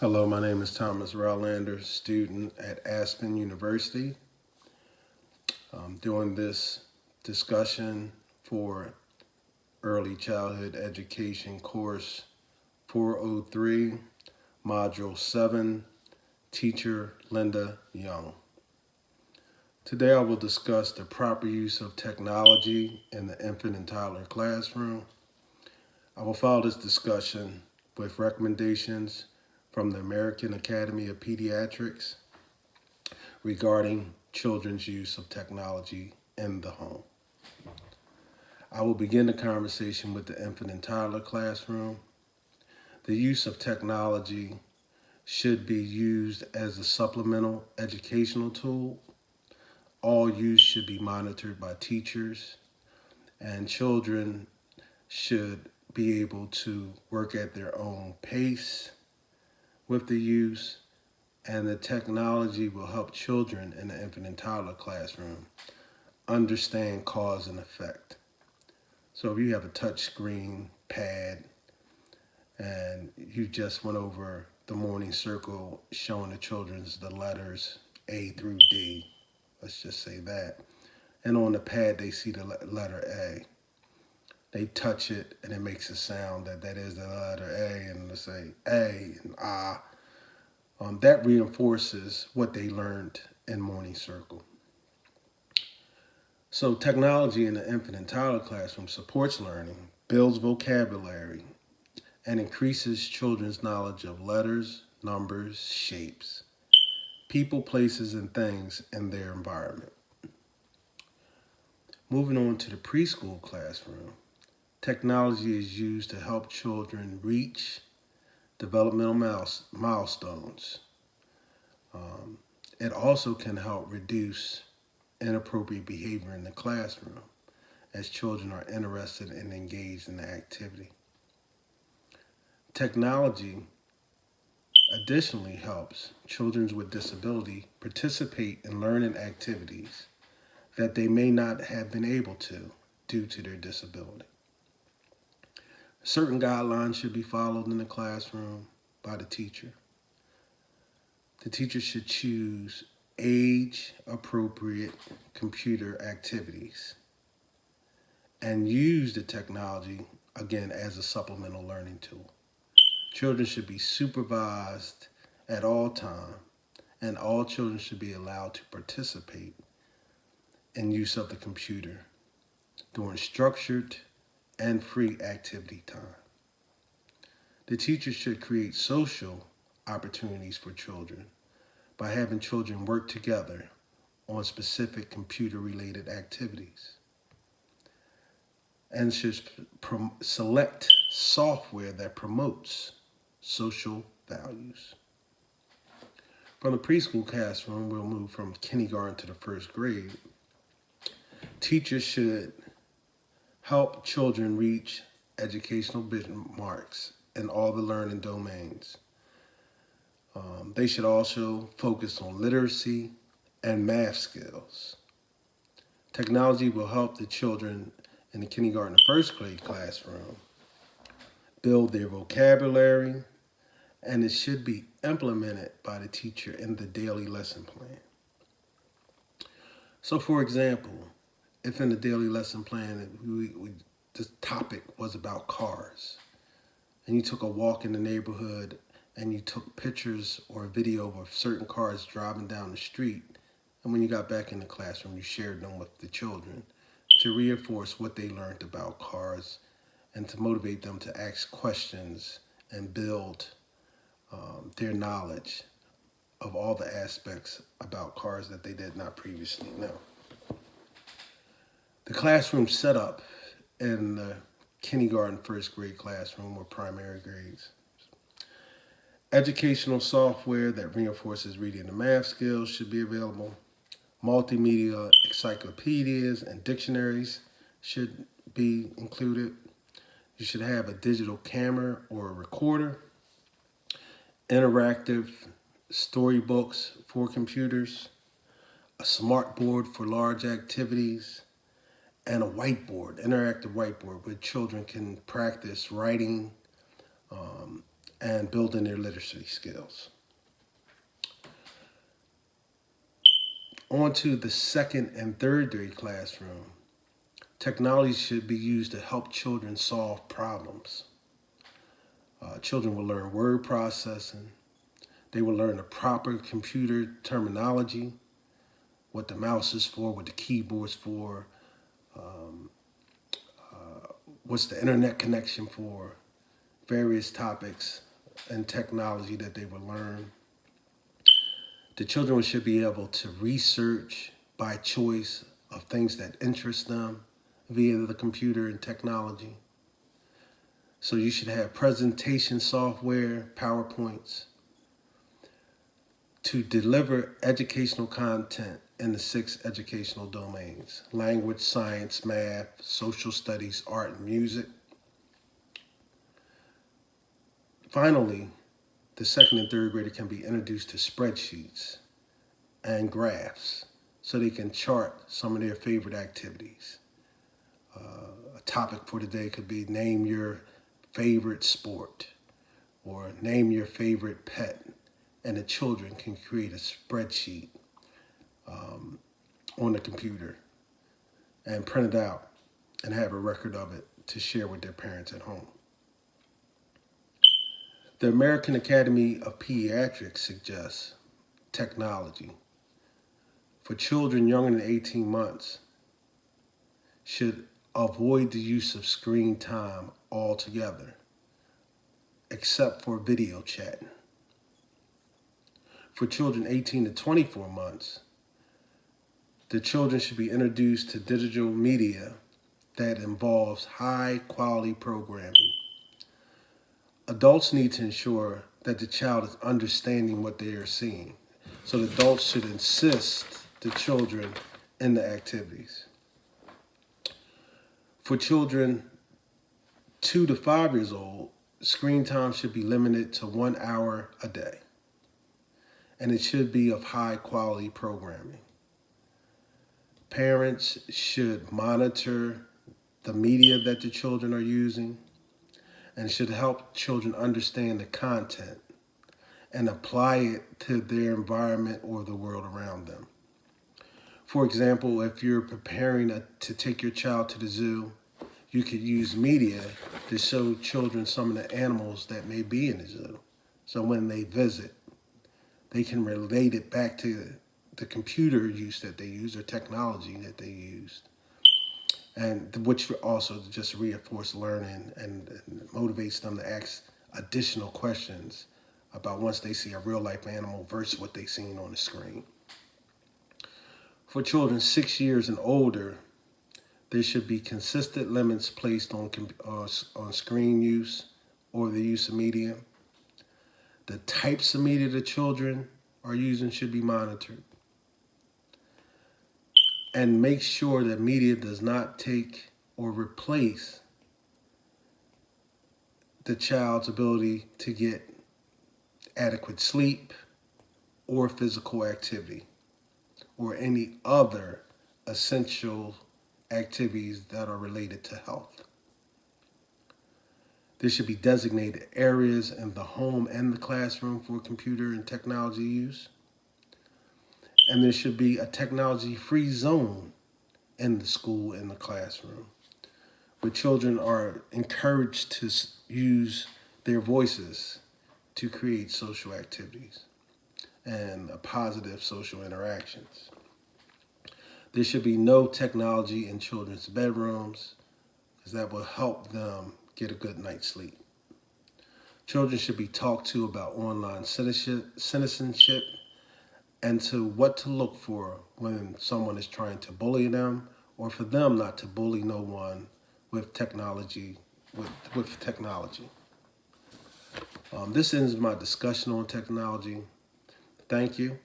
Hello, my name is Thomas Rowlander, student at Aspen University. I'm doing this discussion for Early Childhood Education Course 403, Module 7, Teacher Linda Young. Today I will discuss the proper use of technology in the infant and toddler classroom. I will follow this discussion with recommendations from the American Academy of Pediatrics regarding children's use of technology in the home. I will begin the conversation with the infant and toddler classroom. The use of technology should be used as a supplemental educational tool. All use should be monitored by teachers, and children should be able to work at their own pace with the use, and the technology will help children in the infant and toddler classroom understand cause and effect. So if you have a touch screen pad and you just went over the morning circle showing the children the letters A through D, let's just say that, and on the pad they see the letter A. They touch it and it makes a sound that is the letter A, and they say A and ah. That reinforces what they learned in morning circle. So technology in the infant and toddler classroom supports learning, builds vocabulary, and increases children's knowledge of letters, numbers, shapes, people, places, and things in their environment. Moving on to the preschool classroom, technology is used to help children reach developmental milestones. It also can help reduce inappropriate behavior in the classroom as children are interested and engaged in the activity. Technology additionally helps children with disability participate in learning activities that they may not have been able to due to their disability. Certain guidelines should be followed in the classroom by the teacher. The teacher should choose age-appropriate computer activities and use the technology, again, as a supplemental learning tool. Children should be supervised at all times, and all children should be allowed to participate in use of the computer during structured and free activity time. The teacher should create social opportunities for children by having children work together on specific computer-related activities, and should select software that promotes social values. From the preschool classroom, we'll move from kindergarten to the first grade. Teachers should help children reach educational benchmarks in all the learning domains. They should also focus on literacy and math skills. Technology will help the children in the kindergarten and first grade classroom build their vocabulary, and it should be implemented by the teacher in the daily lesson plan. So for example, if in the daily lesson plan the topic was about cars, and you took a walk in the neighborhood and you took pictures or a video of certain cars driving down the street, and when you got back in the classroom, you shared them with the children to reinforce what they learned about cars and to motivate them to ask questions and build their knowledge of all the aspects about cars that they did not previously know. The classroom setup in the kindergarten, first grade classroom or primary grades. Educational software that reinforces reading and math skills should be available. Multimedia encyclopedias and dictionaries should be included. You should have a digital camera or a recorder. Interactive storybooks for computers. A smart board for large activities. And a whiteboard, interactive whiteboard, where children can practice writing and building their literacy skills. On to the second and third grade classroom. Technology should be used to help children solve problems. Children will learn word processing. They will learn the proper computer terminology, what the mouse is for, what the keyboard's for, what's the internet connection for, various topics and technology that they will learn. The children should be able to research by choice of things that interest them via the computer and technology. So you should have presentation software, PowerPoints, to deliver educational content in the 6 educational domains: language, science, math, social studies, art, and music. Finally, the second and third grader can be introduced to spreadsheets and graphs so they can chart some of their favorite activities. A topic for today could be name your favorite sport or name your favorite pet, and the children can create a spreadsheet on the computer and print it out and have a record of it to share with their parents at home. The American Academy of Pediatrics suggests technology for children younger than 18 months should avoid the use of screen time altogether, except for video chatting. For children 18 to 24 months, the children should be introduced to digital media that involves high quality programming. Adults need to ensure that the child is understanding what they are seeing. So the adults should assist the children in the activities. For children 2 to 5 years old, screen time should be limited to 1 hour a day. And it should be of high quality programming. Parents should monitor the media that the children are using and should help children understand the content and apply it to their environment or the world around them. For example, if you're preparing to take your child to the zoo, you could use media to show children some of the animals that may be in the zoo. So when they visit, they can relate it back to the computer use that they use or technology that they used. And which also just reinforce learning and motivates them to ask additional questions about once they see a real life animal versus what they've seen on the screen. For children 6 years and older, there should be consistent limits placed on screen use or the use of media. The types of media the children are using should be monitored. And make sure that media does not take or replace the child's ability to get adequate sleep or physical activity or any other essential activities that are related to health. There should be designated areas in the home and the classroom for computer and technology use. And there should be a technology-free zone in the school, in the classroom, where children are encouraged to use their voices to create social activities and positive social interactions. There should be no technology in children's bedrooms, because that will help them get a good night's sleep. Children should be talked to about online citizenship and to what to look for when someone is trying to bully them, or for them not to bully no one with technology. This ends my discussion on technology. Thank you.